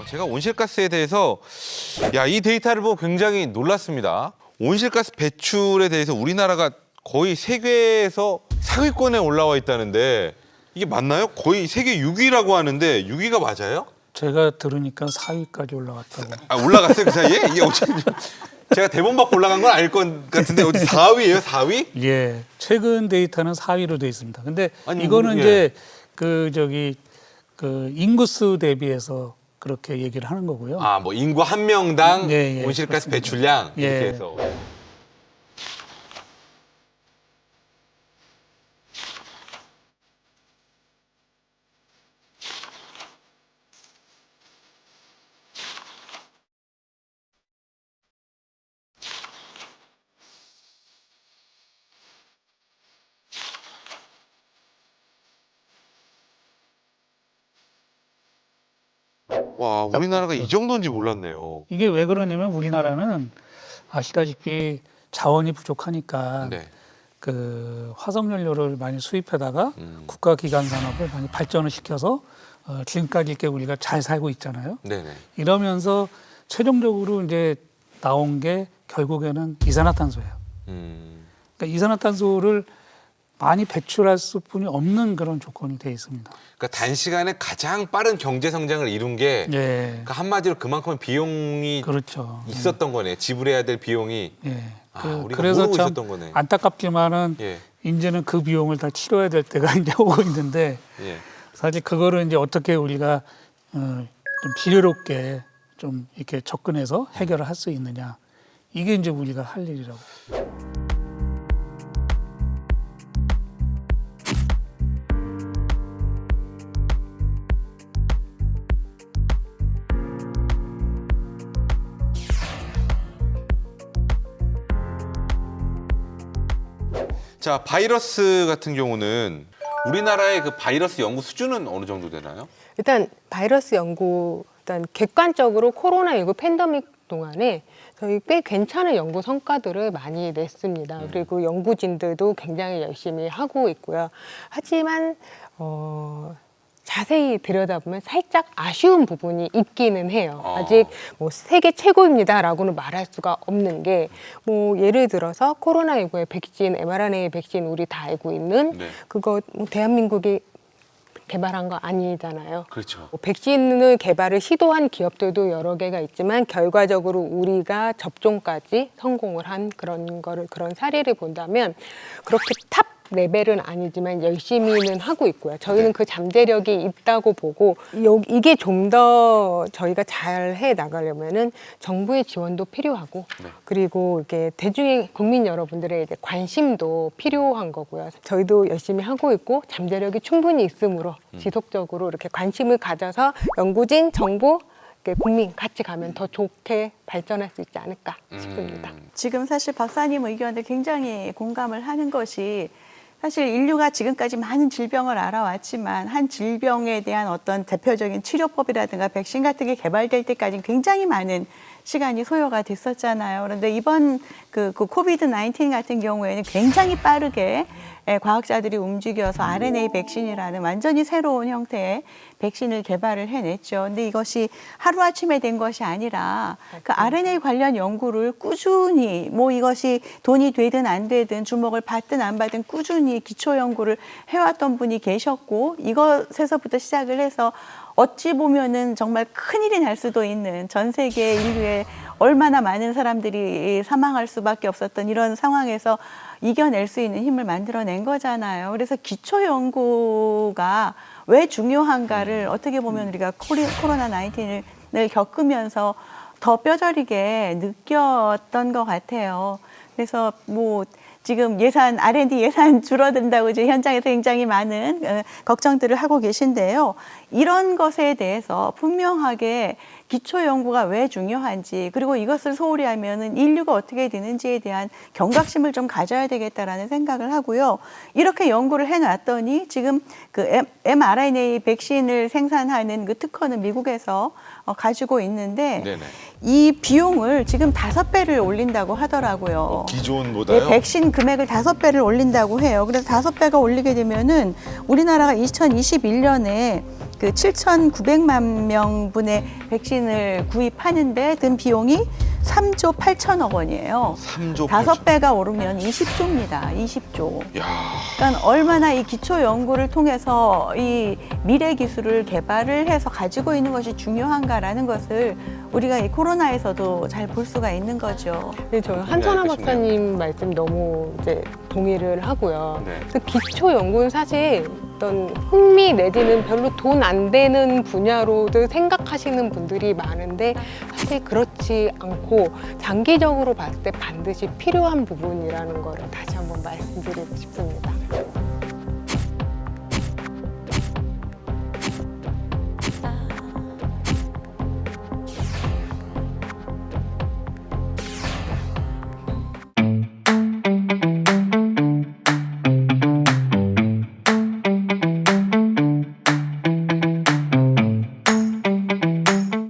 제가 온실가스에 대해서 이 데이터를 보고 굉장히 놀랐습니다. 온실가스 배출에 대해서 우리나라가 거의 세계에서 상위권에 올라와 있다는데 이게 맞나요? 거의 세계 6위라고 하는데 6위가 맞아요? 제가 들으니까 4위까지 올라갔다고. 올라갔어요 그 사이에? 이게 어떻게 제가 대본 받고 올라간 건 아닐 것 같은데 어디 4위예요? 4위? 예, 최근 데이터는 4위로 돼 있습니다. 근데 아니, 이거는 예. 이제 그 인구수 대비해서 그렇게 얘기를 하는 거고요. 뭐 인구 한 명당 예, 온실가스 그렇습니다. 배출량 이렇게 예. 해서. 와, 우리나라가 이 정도인지 몰랐네요. 이게 왜 그러냐면 우리나라는 아시다시피 자원이 부족하니까 네. 그 화석연료를 많이 수입해다가 음. 국가기관 산업을 많이 발전을 시켜서 지금까지 이렇게 우리가 잘 살고 있잖아요. 네네. 이러면서 최종적으로 이제 나온 게 결국에는 이산화탄소예요. 그러니까 이산화탄소를 많이 배출할 수뿐이 없는 그런 조건이 돼 있습니다. 그러니까 단시간에 가장 빠른 경제 성장을 이룬 게 예, 그러니까 한마디로 그만큼 비용이 그렇죠. 있었던 거네. 지불해야 될 비용이. 예. 우리가 그래서 모르고 참 있었던 거네. 안타깝지만은 예. 이제는 그 비용을 다 치러야 될 때가 이제 오고 있는데 예. 사실 그거를 이제 어떻게 우리가 좀 지혜롭게 좀 이렇게 접근해서 해결을 할 수 있느냐 이게 이제 우리가 할 일이라고. 자, 바이러스 같은 경우는 우리나라의 그 바이러스 연구 수준은 어느 정도 되나요? 일단 바이러스 연구, 일단 객관적으로 코로나19 팬데믹 동안에 저희 꽤 괜찮은 연구 성과들을 많이 냈습니다. 그리고 연구진들도 굉장히 열심히 하고 있고요. 하지만 자세히 들여다보면 살짝 아쉬운 부분이 있기는 해요. 아직 뭐 세계 최고입니다라고는 말할 수가 없는 게 뭐 예를 들어서 코로나19의 백신, mRNA 백신 우리 다 알고 있는 네. 그거 뭐 대한민국이 개발한 거 아니잖아요. 그렇죠. 백신을 개발을 시도한 기업들도 여러 개가 있지만 결과적으로 우리가 접종까지 성공을 한 그런 사례를 본다면 그렇게 탑 레벨은 아니지만 열심히는 하고 있고요. 저희는 그 잠재력이 있다고 보고 이게 좀 더 저희가 잘 해 나가려면은 정부의 지원도 필요하고 그리고 이렇게 대중의 국민 여러분들의 이제 관심도 필요한 거고요. 저희도 열심히 하고 있고 잠재력이 충분히 있으므로 지속적으로 이렇게 관심을 가져서 연구진, 정부, 국민 같이 가면 더 좋게 발전할 수 있지 않을까 싶습니다. 지금 사실 박사님 의견에 굉장히 공감을 하는 것이 사실 인류가 지금까지 많은 질병을 알아왔지만 한 질병에 대한 어떤 대표적인 치료법이라든가 백신 같은 게 개발될 때까지는 굉장히 많은 시간이 소요가 됐었잖아요. 그런데 이번 그 코비드-19 같은 경우에는 굉장히 빠르게 과학자들이 움직여서 RNA 백신이라는 완전히 새로운 형태의 백신을 개발을 해냈죠. 근데 이것이 하루아침에 된 것이 아니라 그 RNA 관련 연구를 꾸준히 뭐 이것이 돈이 되든 안 되든 주목을 받든 안 받든 꾸준히 기초 연구를 해왔던 분이 계셨고 이것에서부터 시작을 해서 어찌 보면은 정말 큰일이 날 수도 있는 전 세계 인류의 얼마나 많은 사람들이 사망할 수밖에 없었던 이런 상황에서 이겨낼 수 있는 힘을 만들어낸 거잖아요. 그래서 기초 연구가 왜 중요한가를 어떻게 보면 우리가 코로나19을 겪으면서 더 뼈저리게 느꼈던 것 같아요. 그래서 뭐 지금 R&D 예산 줄어든다고 이제 현장에서 굉장히 많은 걱정들을 하고 계신데요. 이런 것에 대해서 분명하게 기초 연구가 왜 중요한지 그리고 이것을 소홀히 하면은 인류가 어떻게 되는지에 대한 경각심을 좀 가져야 되겠다라는 생각을 하고요. 이렇게 연구를 해놨더니 지금 그 mRNA 백신을 생산하는 그 특허는 미국에서 가지고 있는데 네네. 이 비용을 지금 5배를 올린다고 하더라고요. 기존보다요? 네, 백신 금액을 5배를 올린다고 해요. 그래서 5배가 올리게 되면은 우리나라가 2021년에 그 7,900만 명분의 백신을 구입하는데 든 비용이 3조 8천억 원이에요. 3조 5배가 오르면 20조입니다. 20조. 야. 그러니까 얼마나 이 기초 연구를 통해서 이 미래 기술을 개발을 해서 가지고 있는 것이 중요한가라는 것을 우리가 이 코로나에서도 잘 볼 수가 있는 거죠. 근데 저는 한천하 알겠습니다. 박사님 말씀 너무 이제 동의를 하고요. 네. 그 기초 연구는 사실 어떤 흥미 내지는 별로 돈 안 되는 분야로도 생각하시는 분들이 많은데 사실 그렇지 않고 장기적으로 봤을 때 반드시 필요한 부분이라는 거를 다시 한번 말씀드리고 싶습니다.